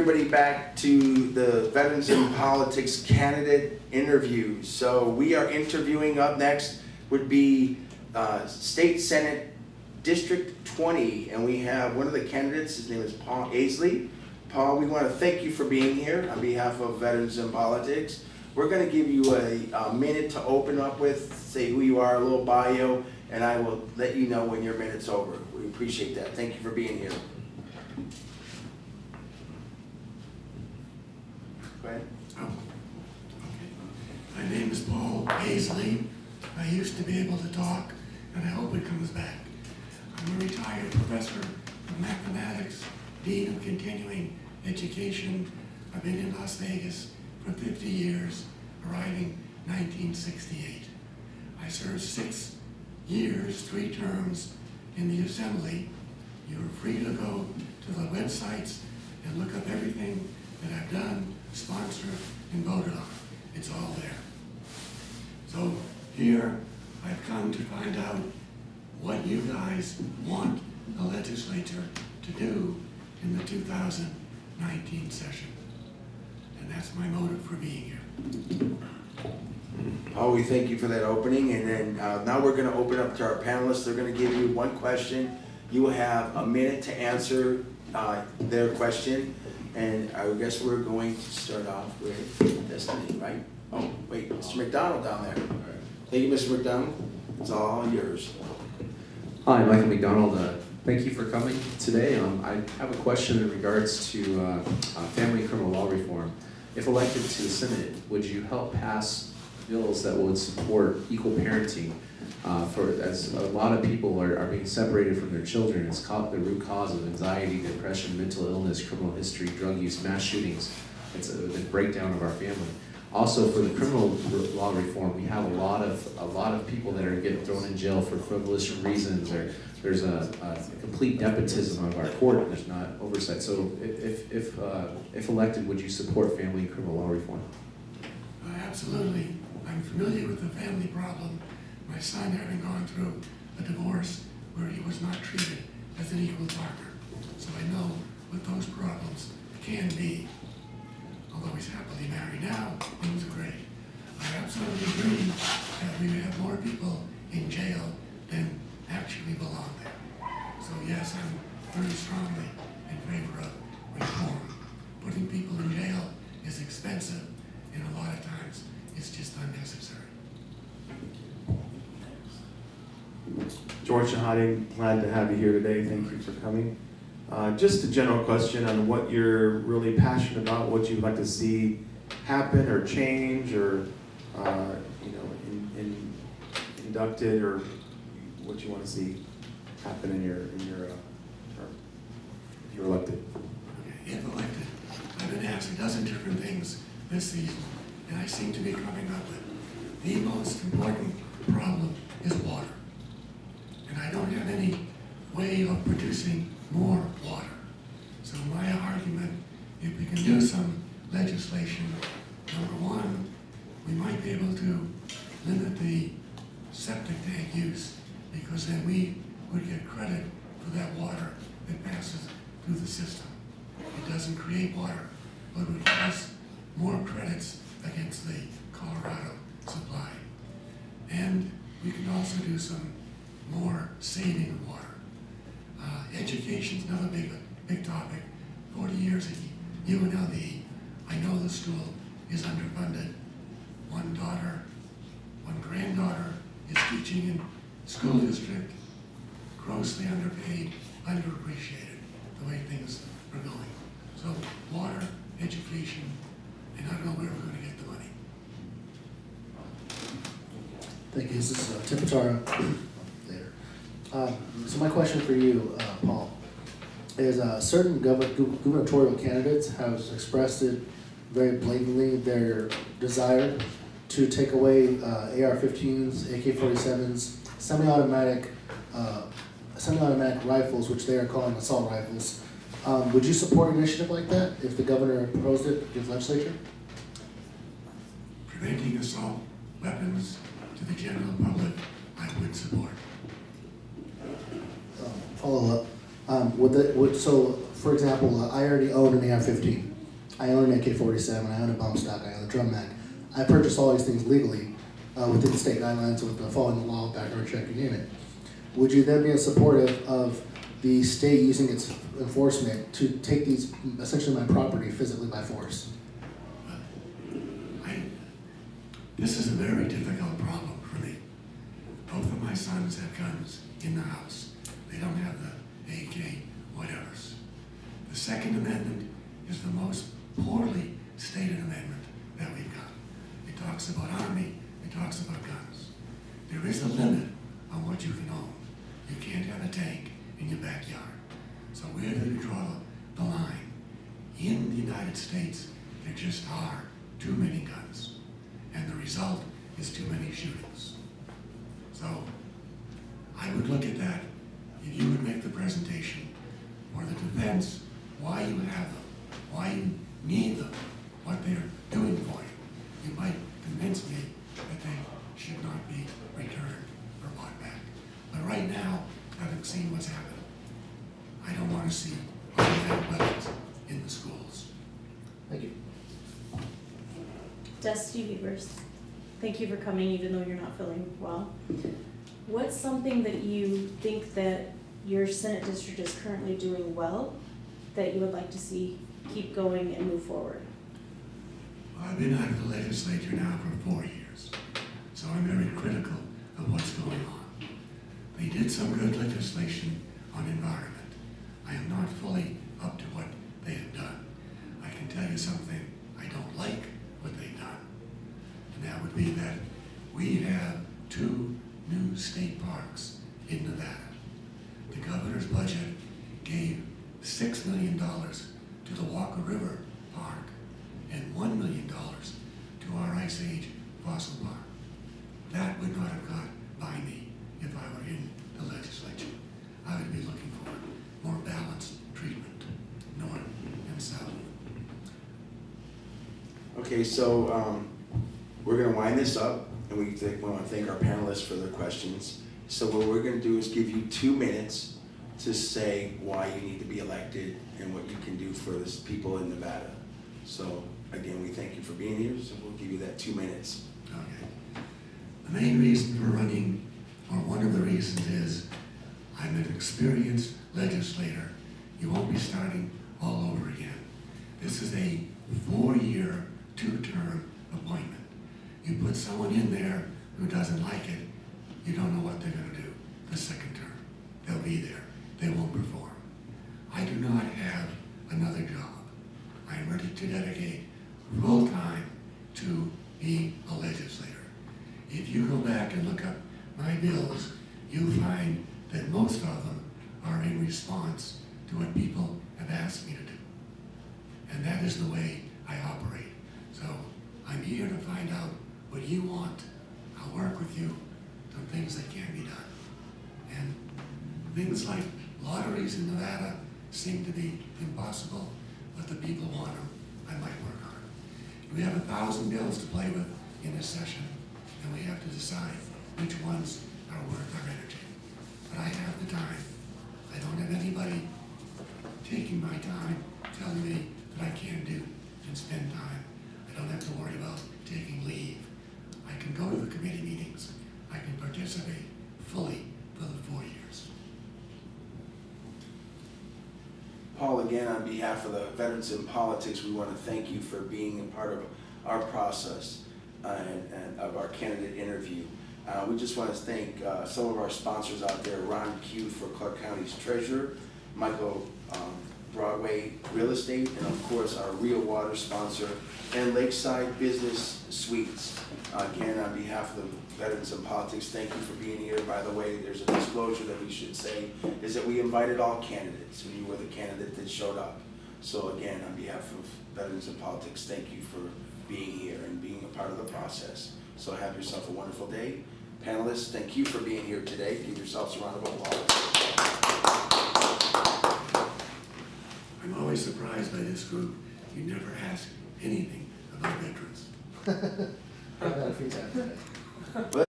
everybody back to the Veterans in Politics candidate interviews. So we are interviewing, up next would be State Senate District 20, and we have one of the candidates. His name is Paul Aizley. Paul, we want to thank you for being here on behalf of Veterans in Politics. We're going to give you a minute to open up with, say who you are, a little bio, and I will let you know when your minute's over. We appreciate that. Thank you for being here. Go ahead. Oh, okay. My name is Paul Aizley. I used to be able to talk, and I hope it comes back. I'm a retired professor of mathematics, dean of continuing education. I've been in Las Vegas for 50 years, arriving 1968. I served 6 years, 3 terms in the assembly. You're free to go to the websites and look up everything that I've done, sponsored, and voted on. It's all there. So here I've come to find out what you guys want the legislature to do in the 2019 session. And that's my motive for being here. Paul, we thank you for that opening, and then now we're going to open up to our panelists. They're going to give you one question. You will have a minute to answer their question, and I guess we're going to start off with Destiny, right? Oh, wait, Mr. McDonald down there. Thank you, Mr. McDonald. It's all yours. Hi, Michael McDonald. Thank you for coming today. I have a question in regards to family and criminal law reform. If elected to the Senate, would you help pass bills that would support equal parenting? As a lot of people are being separated from their children, it's the root cause of anxiety, depression, mental illness, criminal history, drug use, mass shootings. It's the breakdown of our family. Also, for the criminal law reform, we have a lot of people that are getting thrown in jail for frivolous reasons, or there's a complete nepotism of our court. There's not oversight. So, if elected, would you support family and criminal law reform? Absolutely. I'm familiar with the family problem. My son having gone through a divorce where he was not treated as an equal partner. So I know what those problems can be. Although he's happily married now, it was great. I absolutely agree that we have more people in jail than actually belong there. So yes, I'm very strongly in favor of reform. Putting people in jail is expensive, and a lot of times it's just unnecessary. George Chehade, glad to have you here today. Thank you for coming. Just a general question on what you're really passionate about, what you'd like to see happen or change, or inducted, or what you want to see happen in your term, if you're elected. Okay, if elected, I've been asked a dozen different things this season, and I seem to be coming up with the most important problem is water. And I don't have any way of producing more water. So my argument, if we can do some legislation, number one, we might be able to limit the septic tank use, because then we would get credit for that water that passes through the system. It doesn't create water, but it would give us more credits against the Colorado supply. And we can also do some more saving of water. Education's another big topic. 40 years at UNLV, I know the school is underfunded. One granddaughter is teaching in school district, grossly underpaid, underappreciated, the way things are going. So water, education, and I don't know where we're going to get the money. Thank you. This is Tim Petarra. So my question for you, Paul, is certain gubernatorial candidates have expressed it very blatantly, their desire to take away AR-15s, AK-47s, semi-automatic rifles, which they are calling assault rifles. Would you support an initiative like that if the governor proposed it in the legislature? Preventing assault weapons to the general public, I would support. Follow up. So, for example, I already own an AR-15. I own an AK-47, I own a bump stock, I own a drum mag. I purchased all these things legally within the state guidelines with following the law, background check, you name it. Would you then be supportive of the state using its enforcement to take these, essentially my property, physically by force? This is a very difficult problem for me. Both of my sons have guns in the house. They don't have the AK whatevers. The Second Amendment is the most poorly stated amendment that we've got. It talks about army, it talks about guns. There is a limit on what you can own. You can't have a tank in your backyard. So where do you draw the line? In the United States, there just are too many guns. And the result is too many shootings. So I would look at that, if you would make the presentation for the defense, why you have them, why you need them, what they're doing for you. You might convince me that they should not be returned or bought back. But right now, having seen what's happened, I don't want to see automatic weapons in the schools. Thank you. Trustee Beavers, thank you for coming even though you're not feeling well. What's something that you think that your Senate district is currently doing well that you would like to see keep going and move forward? I've been out of the legislature now for 4 years, so I'm very critical of what's going on. They did some good legislation on environment. I am not fully up to what they have done. I can tell you something I don't like what they've done. And that would be that we have 2 new state parks in Nevada. The governor's budget gave $6 million to the Walker River Park and $1 million to our Ice Age Fossil Park. That would not have got by me if I were in the legislature. I would be looking for more balanced treatment, north and south. Okay, so we're gonna wind this up, and we want to thank our panelists for their questions. So what we're gonna do is give you 2 minutes to say why you need to be elected and what you can do for the people in Nevada. So again, we thank you for being here, so we'll give you that 2 minutes. Okay. The main reason for running, or one of the reasons, is I'm an experienced legislator. You won't be starting all over again. This is a 4-year, 2-term appointment. You put someone in there who doesn't like it, you don't know what they're going to do the second term. They'll be there. They won't perform. I do not have another job. I am ready to dedicate full time to being a legislator. If you go back and look up my bills, you'll find that most of them are in response to what people have asked me to do. And that is the way I operate. So I'm here to find out what you want. I'll work with you on things that can be done. And things like lotteries in Nevada seem to be impossible, but the people want them. I might work on it. We have 1,000 bills to play with in a session, and we have to decide which ones are worth our energy. But I have the time. I don't have anybody taking my time, telling me that I can't do and spend time. I don't have to worry about taking leave. I can go to the committee meetings. I can participate fully for the 4 years. Paul, again, on behalf of the Veterans in Politics, we want to thank you for being a part of our process and of our candidate interview. We just want to thank some of our sponsors out there, Ron Q for Clark County's treasurer, Michael Broadway Real Estate, and of course our Real Water sponsor, and Lakeside Business Suites. Again, on behalf of the Veterans in Politics, thank you for being here. By the way, there's a disclosure that we should say, is that we invited all candidates, and you were the candidate that showed up. So again, on behalf of Veterans in Politics, thank you for being here and being a part of the process. So have yourself a wonderful day. Panelists, thank you for being here today. Give yourselves a round of applause. I'm always surprised by this group. You never ask anything about veterans. I've had a few times today.